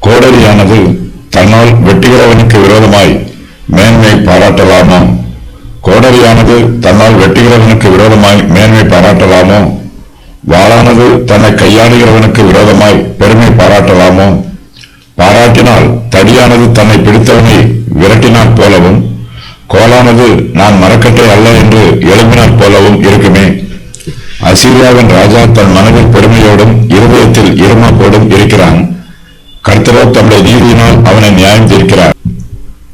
கோடரியானது தன்னால் வெட்டுகிறவனுக்கு விரோதமாய் மேன்மை பாராட்டலாமோ? கோடரியானது தன்னால் வெட்டுகிறவனுக்கு விரோதமாய் மேன்மை பாராட்டலாமோ? வாளானது தன்னை கையாளுகிறவனுக்கு விரோதமாய் பெருமை பாராட்டலாமோ? பாராட்டினால் தடியானது தன்னை பிடித்தவனை விரட்டினாற் போலவும், கோலானது நான் மரக்கட்டை அல்ல என்று எழுப்பினாற் போலவும் இருக்குமே. அசீரியாவின் ராஜா தன் மனதில் பெருமையோடும் இருதயத்தில் இருமாப்போடும் இருக்கிறான். கர்த்தரோ தம்முடைய நீதியினால் அவனை நியாயம் தீர்க்கிறார்.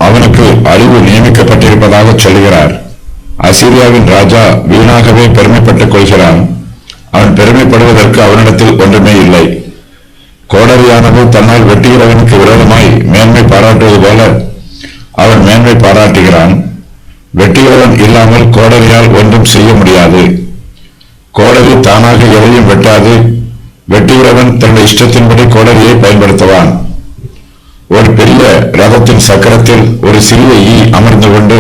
அவனுக்கு அழிவு நியமிக்கப்பட்டிருப்பதாக சொல்லுகிறார். அசீரியாவின் ராஜா வீணாகவே பெருமைப்பட்டுக் கொள்கிறான். அவன் பெருமைப்படுவதற்கு அவனிடத்தில் ஒன்றுமே இல்லை. கோடரியானது தன்னால் வெட்டுகிறவனுக்கு விரோதமாய் மேன்மை பாராட்டுவது போல அவன் மேன்மை பாராட்டுகிறான். வெட்டுகிறவன் இல்லாமல் கோடரியால் ஒன்றும் செய்ய முடியாது. கோடரி தானாக எதையும் வெட்டாது. வெட்டுகிறவன் தன்னுடைய இஷ்டத்தின்படி கோடரியை பயன்படுத்துவான். ஒரு பெரிய ரதத்தின் சக்கரத்தில் ஒரு சிறிய ஈ அமர்ந்து கொண்டு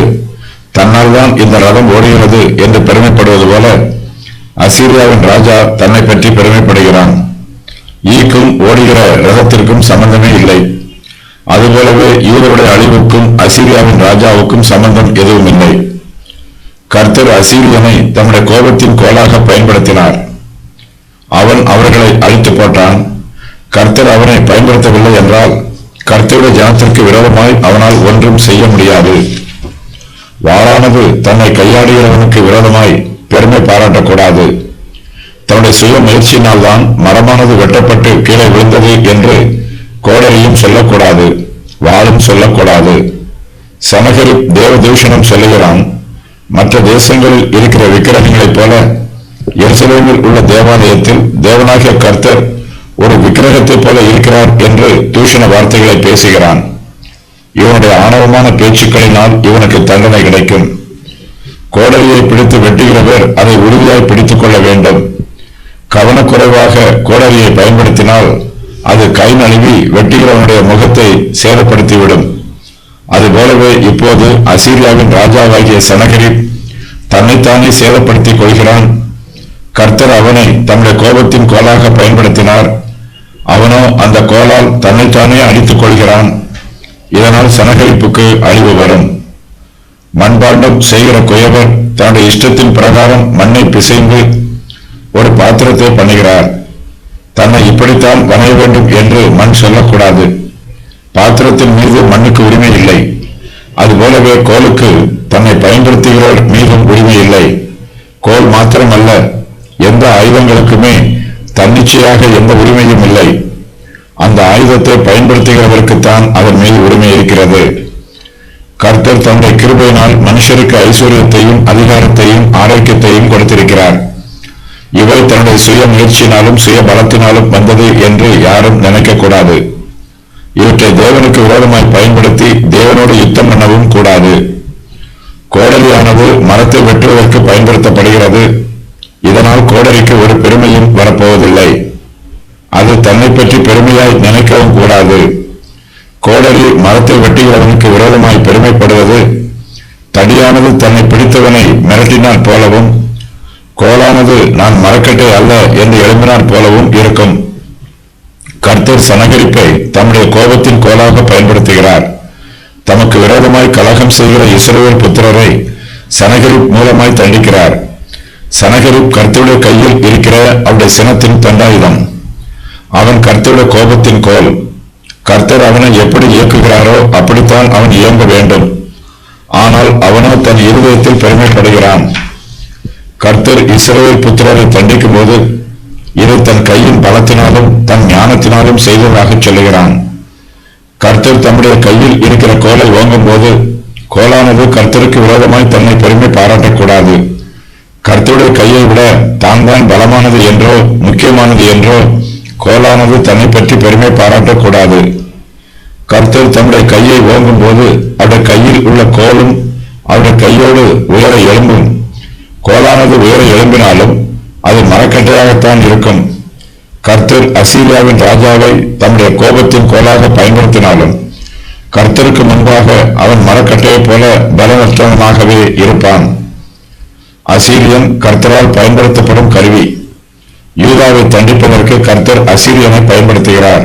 தன்னால் தான் இந்த ரதம் ஓடுகிறது என்று பெருமைப்படுவது போல அசீரியாவின் ராஜா தன்னை பற்றி பெருமைப்படுகிறான். ஈக்கும் ஓடுகிற ரதத்திற்கும் சம்பந்தமே இல்லை. அதுபோலவே யூதருடைய அழிவுக்கும் அசீரியாவின் ராஜாவுக்கும் சம்பந்தம் எதுவும் இல்லை. கர்த்தர் அசீரியனை தம்முடைய கோபத்தின் கோலாக பயன்படுத்தினார். அவன் அவர்களை அழித்து போட்டான். கர்த்தர் அவனை பயன்படுத்தவில்லை என்றால் கர்த்தருடைய ஜனத்திற்கு விரோதமாய் அவனால் ஒன்றும் செய்ய முடியாது. வாளானது தன்னை கையாடுகிறவனுக்கு விரோதமாய் பெருமை பாராட்டக்கூடாது. தன்னுடைய சுய முயற்சியினால் தான் மரமானது வெட்டப்பட்டு கீழே விழுந்தது என்று கோடரியும் சொல்லக்கூடாது, வாளும் சொல்லக்கூடாது. சனகரிப் தேவ தூஷணம் சொல்லுகிறான். மற்ற தேசங்களில் இருக்கிற விக்கிரகங்களைப் போல எருசலேமில் உள்ள தேவாலயத்தில் தேவனாகிய கர்த்தர் ஒரு விக்கிரகத்தைப் போல இருக்கிறார் என்று தூஷண வார்த்தைகளை பேசுகிறான். இவனுடைய ஆணவமான பேச்சுக்களினால் இவனுக்கு தண்டனை கிடைக்கும். கோடரியை பிடித்து வெட்டுகிறவர் அதை உறுதியாய் பிடித்துக் கொள்ள வேண்டும். கவனக்குறைவாக கோடரியை பயன்படுத்தினால் அது கை நழுவி வெட்டுகிறவனுடைய முகத்தை சேதப்படுத்திவிடும். அதுபோலவே இப்போது அசீரியாவின் ராஜாவாகிய சனகரிப் தன்னைத்தானே சேதப்படுத்திக் கொள்கிறான். கர்த்தர் அவனை தம்முடைய கோபத்தின் கோலாக பயன்படுத்தினார். அவனோ அந்த கோலால் தன்னைத்தானே அடித்துக் கொள்கிறான். இதனால் சனகரிப்புக்கு அழிவு வரும். மண்பாண்டம் செய்கிற குயவர் தன்னுடைய இஷ்டத்தின் பிரகாரம் மண்ணை பிசைந்து ஒரு பாத்திரத்தை பண்ணுகிறார். தன்னை இப்படித்தான் வணைய வேண்டும் என்று மண் சொல்லக்கூடாது. பாத்திரத்தின் மீது மண்ணுக்கு உரிமை இல்லை. அதுபோலவே கோலுக்கு தன்னை பயன்படுத்துகிறவர் மீதும் உரிமை இல்லை. கோல் மாத்திரமல்ல, எந்த ஆயுதங்களுக்குமே தன்னிச்சையாக எந்த உரிமையும் இல்லை. அந்த ஆயுதத்தை பயன்படுத்துகிறவருக்குத்தான் அதன் மீது உரிமை இருக்கிறது. கர்த்தர் தன்னுடைய கிருபையினால் மனுஷருக்கு ஐஸ்வர்யத்தையும் அதிகாரத்தையும் ஆரோக்கியத்தையும் கொடுத்திருக்கிறார். இவை தன்னுடைய சுய முயற்சியினாலும் சுய பலத்தினாலும் வந்தது என்று யாரும் நினைக்கக்கூடாது. இவற்றை தேவனுக்கு விரோதமாய் பயன்படுத்தி தேவனோடு யுத்தம் பண்ணவும் கூடாது. கோடரியானது மரத்தை வெட்டுவதற்கு பயன்படுத்தப்படுகிறது. இதனால் கோடரிக்கு ஒரு பெருமையும் வரப்போவதில்லை. அது தன்னை பற்றி பெருமையாய் நினைக்கவும் கூடாது. கோடரி மரத்தை வெட்டுகிறவனுக்கு விரோதமாய் பெருமைப்படுவது தடியானது தன்னை பிடித்தவனை மிரட்டினாற் போலவும், கோலானது நான் மரக்கட்டை அல்ல என்று எழுப்பினாற் போலவும் இருக்கும். கர்த்தர் சனகரிப்பை தம்முடைய கோபத்தின் கோலாக பயன்படுத்துகிறார். தமக்கு விரோதமாய் கலகம் செய்கிற இஸ்ரவேல் புத்திரரை சனகரிப் மூலமாய் தண்டிக்கிறார். சனகரிப் கர்த்தருடைய கையில் இருக்கிற அவருடைய சினத்தின் தண்டாயுதம். அவன் கர்த்தருடைய கோபத்தின் கோல். கர்த்தர் அவனை எப்படி இயக்குகிறாரோ அப்படித்தான் அவன் இயங்க வேண்டும். ஆனால் அவனோ தன் இருதயத்தில் பெருமைப்படுகிறான். கர்த்தர் இஸ்ரவேல் புத்திரரை தண்டிக்கும் போது இதை தன் கையின் பலத்தினாலும் தன் ஞானத்தினாலும் செய்ததாக சொல்லுகிறான். கர்த்தர் தம்முடைய கையில் இருக்கிற கோலை ஓங்கும் போது கோலானது கர்த்தருக்கு விரோதமாய் தன்னை பெருமை பாராட்டக்கூடாது. கர்த்தருடைய கையை விட தான் பலமானது என்றோ முக்கியமானது என்றோ கோலானது தன்னை பற்றி பெருமை பாராட்டக்கூடாது. கர்த்தர் தம்முடைய கையை ஓங்கும் போது அவருடைய கையில் உள்ள கோலும் அவருடைய கையோடு உயர எழும்பும். கோலானது உயர எழும்பினாலும் அது மரக்கட்டையாகத்தான் இருக்கும். கர்த்தர் அசீரியாவின் ராஜாவை தம்முடைய கோபத்தின் கோலாக பயன்படுத்தினாலும் கர்த்தருக்கு முன்பாக அவன் மரக்கட்டையைப் போல பலனற்றவனாகவே இருப்பான். அசீரியன் கர்த்தரால் பயன்படுத்தப்படும் கருவி. யூதாவை தண்டிப்பதற்கு கர்த்தர் அசீரியனை பயன்படுத்துகிறார்.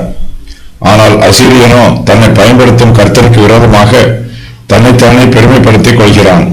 ஆனால் அசீரியனோ தன்னை பயன்படுத்தும் கர்த்தருக்கு விரோதமாக தன்னைத்தானே பெருமைப்படுத்திக் கொள்கிறான்.